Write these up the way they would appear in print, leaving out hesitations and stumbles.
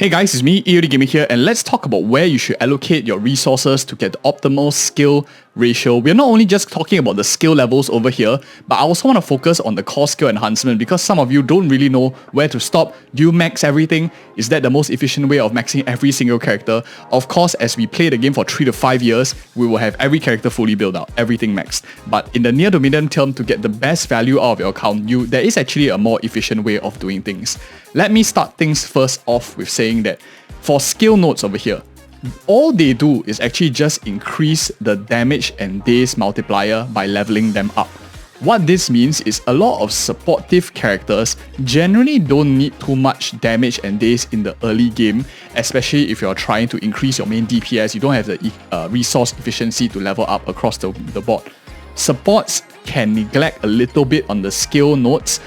Hey guys, it's me, EODGamer here, and let's talk about where you should allocate your resources to get the optimal skill ratio. We're not only just talking about the skill levels over here, but I also want to focus on the core skill enhancement because some of you don't really know where to stop. Do you max everything? Is that the most efficient way of maxing every single character? Of course, as we play the game for 3 to 5 years, we will have every character fully built out, everything maxed. But in the near to medium term, to get the best value out of your account, there is actually a more efficient way of doing things. Let me start things first off with saying that for skill nodes over here, all they do is actually just increase the damage and days multiplier by leveling them up. What this means is a lot of supportive characters generally don't need too much damage and days in the early game, especially if you're trying to increase your main DPS. You don't have the resource efficiency to level up across the board. Supports can neglect a little bit on the skill nodes.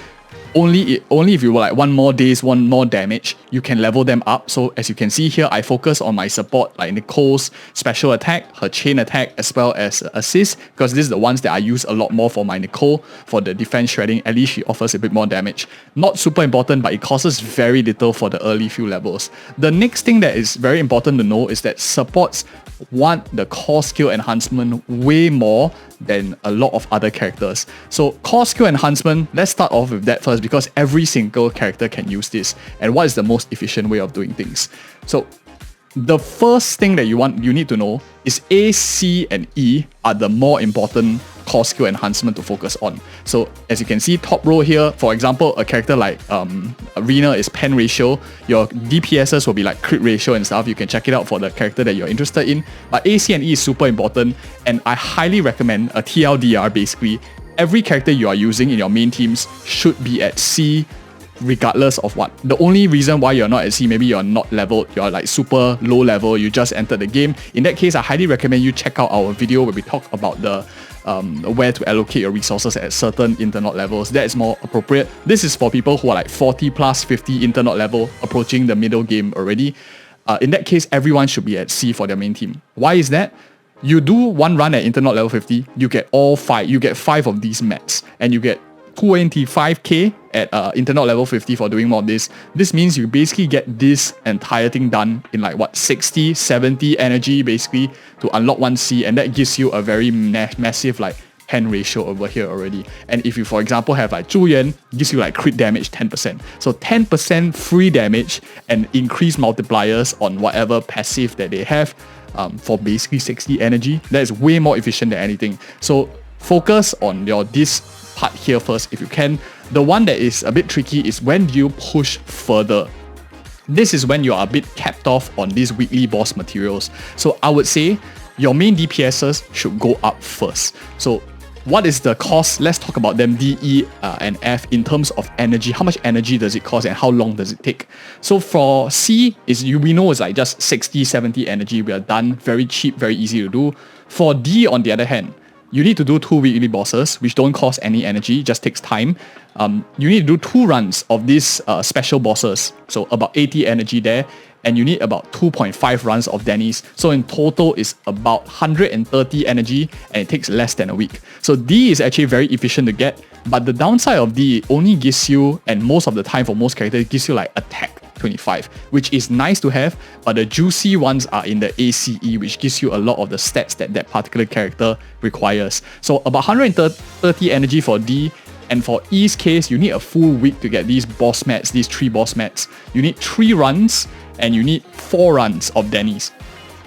Only if you were like 1 more days, 1 more damage, you can level them up. So as you can see here, I focus on my support like Nicole's special attack, her chain attack, as well as assist, because this is the ones that I use a lot more for my Nicole. For the defense shredding, at least she offers a bit more damage. Not super important, but it costs very little for the early few levels. The next thing that is very important to know is that supports want the core skill enhancement way more than a lot of other characters. So core skill enhancement, let's start off with that first because every single character can use this. And what is the most efficient way of doing things? So the first thing that you need to know is A, C, and E are the more important core skill enhancement to focus on. So as you can see, top row here, for example, a character like Arena is pen ratio. Your DPSs will be like crit ratio and stuff. You can check it out for the character that you're interested in. But A, C, and E is super important, and I highly recommend a TLDR. Basically, every character you are using in your main teams should be at C, regardless of what. The only reason why you're not at C, maybe you're not leveled, you're like super low level, you just entered the game. In that case, I highly recommend you check out our video where we talk about the where to allocate your resources at certain internal levels. That is more appropriate. This is for people who are like 40 plus 50 internal level, approaching the middle game already. In that case, everyone should be at C for their main team. Why is that? You do one run at internal level 50, you get you get 5 of these mats, and you get 25k at internal level 50 for doing more of this. This means you basically get this entire thing done in like 60, 70 energy basically to unlock 1C, and that gives you a very massive like pen ratio over here already. And if you, for example, have like Zhu Yuan, gives you like crit damage 10%. So 10% free damage and increased multipliers on whatever passive that they have for basically 60 energy. That is way more efficient than anything. So focus on this part here first if you can. The one that is a bit tricky is when do you push further. This is when you are a bit capped off on these weekly boss materials. So I would say your main DPSs should go up first. So what is the cost? Let's talk about them, D, E, and F in terms of energy. How much energy does it cost and how long does it take? So for C, we know it's like just 60, 70 energy. We are done. Very cheap, very easy to do. For D, on the other hand, you need to do 2 weekly bosses, which don't cost any energy, just takes time. You need to do 2 runs of these special bosses, so about 80 energy there, and you need about 2.5 runs of Denny's. So in total, it's about 130 energy, and it takes less than a week. So D is actually very efficient to get, but the downside of D only gives you, and most of the time for most characters, it gives you like attack 25, which is nice to have, but the juicy ones are in the ACE, which gives you a lot of the stats that particular character requires. So about 130 energy for D, and for E's case, you need a full week to get these boss mats, these 3 boss mats. You need 3 runs, and you need 4 runs of Denny's,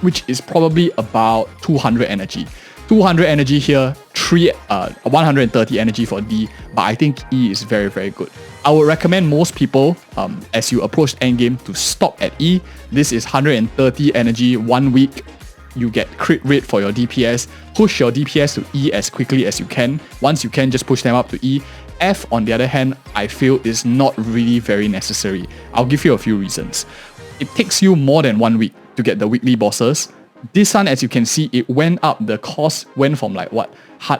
which is probably about 200 energy. 200 energy here, 130 energy for D, but I think E is very, very good. I would recommend most people, as you approach endgame, to stop at E. This is 130 energy, 1 week. You get crit rate for your DPS. Push your DPS to E as quickly as you can. Once you can, just push them up to E. F, on the other hand, I feel is not really very necessary. I'll give you a few reasons. It takes you more than 1 week to get the weekly bosses. This one, as you can see, it went up. The cost went from like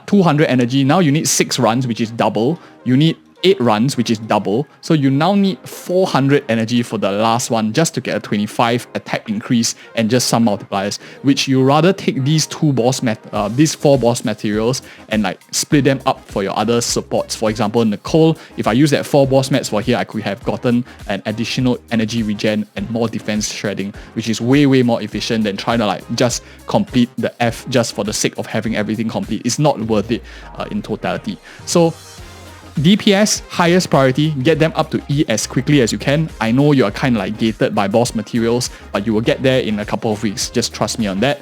200 energy. Now you need 6 runs, which is double. You need 8 runs, which is double. So you now need 400 energy for the last one just to get a 25 attack increase and just some multipliers, which you rather take these 4 boss materials and like split them up for your other supports. For example, Nicole, if I use that 4 boss mats for here, I could have gotten an additional energy regen and more defense shredding, which is way more efficient than trying to like just complete the F just for the sake of having everything complete. It's not worth it in totality. So DPS, highest priority, get them up to E as quickly as you can. I know you are kind of like gated by boss materials, but you will get there in a couple of weeks. Just trust me on that.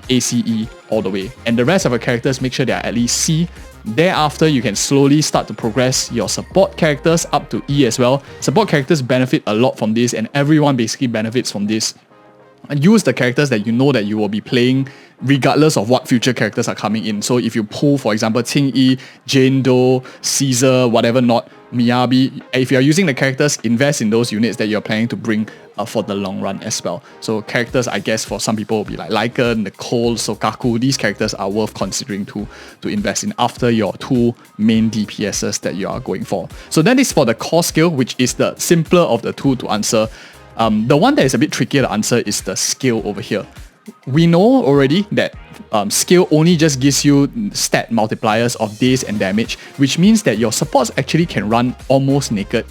ACE all the way. And the rest of your characters, make sure they are at least C. Thereafter, you can slowly start to progress your support characters up to E as well. Support characters benefit a lot from this, and everyone basically benefits from this. And use the characters that you know that you will be playing regardless of what future characters are coming in. So if you pull, for example, Qingyi, Jane Doe, Caesar, whatever not, Miyabi, if you're using the characters, invest in those units that you're planning to bring for the long run as well. So characters, I guess, for some people will be like Lycan, Nicole, Sokaku. These characters are worth considering to invest in after your 2 main DPSs that you are going for. So that is for the core skill, which is the simpler of the 2 to answer. The one that is a bit trickier to answer is the skill over here. We know already that skill only just gives you stat multipliers of days and damage, which means that your supports actually can run almost naked.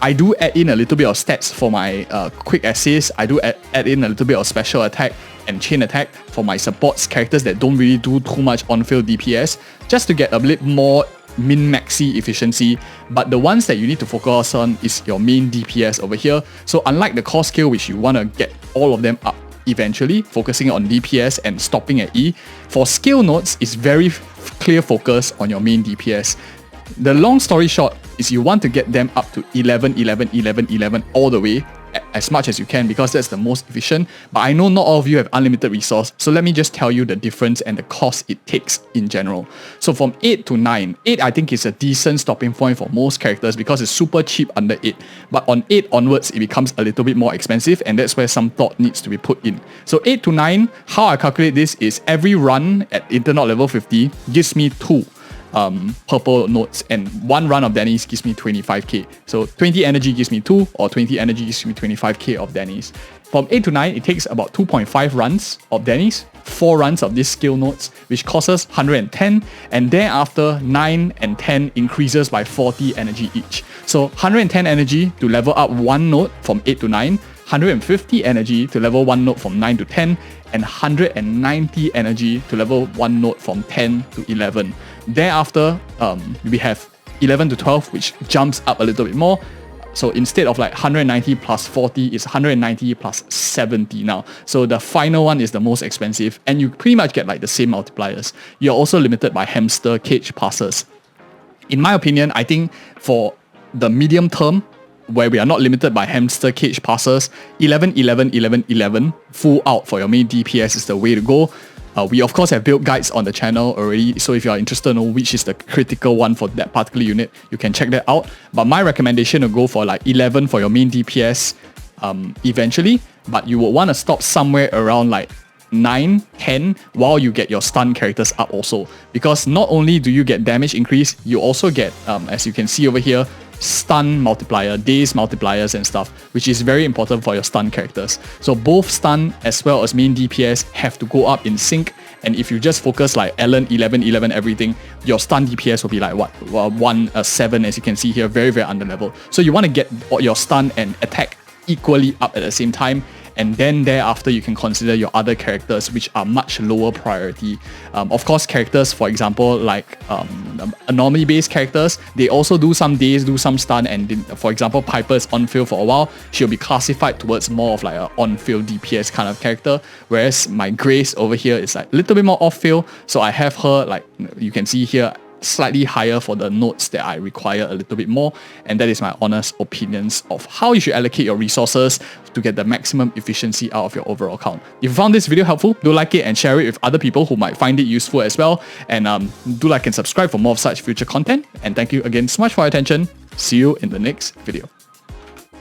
I do add in a little bit of stats for my quick assist. I do add in a little bit of special attack and chain attack for my supports, characters that don't really do too much on-field DPS, just to get a bit more min-maxi efficiency. But the ones that you need to focus on is your main DPS over here. So unlike the core skill, which you want to get all of them up eventually, focusing on DPS and stopping at E, for skill nodes, it's very clear focus on your main DPS. The long story short is you want to get them up to 11, 11, 11, 11 all the way, as much as you can, because that's the most efficient. But I know not all of you have unlimited resource, so let me just tell you the difference and the cost it takes in general. So from 8 to 9, 8 I think is a decent stopping point for most characters because it's super cheap under 8. But on 8 onwards, it becomes a little bit more expensive, and that's where some thought needs to be put in. So 8 to 9, how I calculate this is every run at Internaut level 50 gives me 2 purple notes, and 1 run of Denny's gives me 25k. So 20 energy gives me 2, or 20 energy gives me 25k of Denny's. From 8 to 9, it takes about 2.5 runs of Denny's, 4 runs of these skill notes, which costs us 110, and thereafter 9 and 10 increases by 40 energy each. So 110 energy to level up 1 node from 8 to 9, 150 energy to level 1 node from 9 to 10, and 190 energy to level 1 node from 10 to 11. Thereafter, we have 11 to 12, which jumps up a little bit more. So instead of like 190 plus 40, it's 190 plus 70 now. So the final one is the most expensive, and you pretty much get like the same multipliers. You're also limited by hamster cage passes. In my opinion, I think for the medium term, where we are not limited by hamster cage passes, 11, 11, 11, 11, full out for your main DPS is the way to go. We of course have build guides on the channel already, so if you are interested to know which is the critical one for that particular unit, you can check that out. But my recommendation will go for like 11 for your main DPS eventually, but you will want to stop somewhere around like 9, 10 while you get your stun characters up also. Because not only do you get damage increase, you also get, as you can see over here, stun multiplier, days multipliers and stuff, which is very important for your stun characters. So both stun as well as main DPS have to go up in sync, and if you just focus like Ellen, 11, 11 everything, your stun DPS will be like what, 1, 7 as you can see here, very under level. So you want to get your stun and attack equally up at the same time, and then thereafter you can consider your other characters which are much lower priority. Of course, characters, for example, like anomaly based characters, they also do some days, do some stun, and for example, Piper's on field for a while, she'll be classified towards more of like an on field DPS kind of character, whereas my Grace over here is like a little bit more off field, so I have her, like you can see here, slightly higher for the nodes that I require a little bit more, and that is my honest opinions of how you should allocate your resources to get the maximum efficiency out of your overall count. If you found this video helpful, do like it and share it with other people who might find it useful as well, and do like and subscribe for more of such future content, and thank you again so much for your attention. See you in the next video.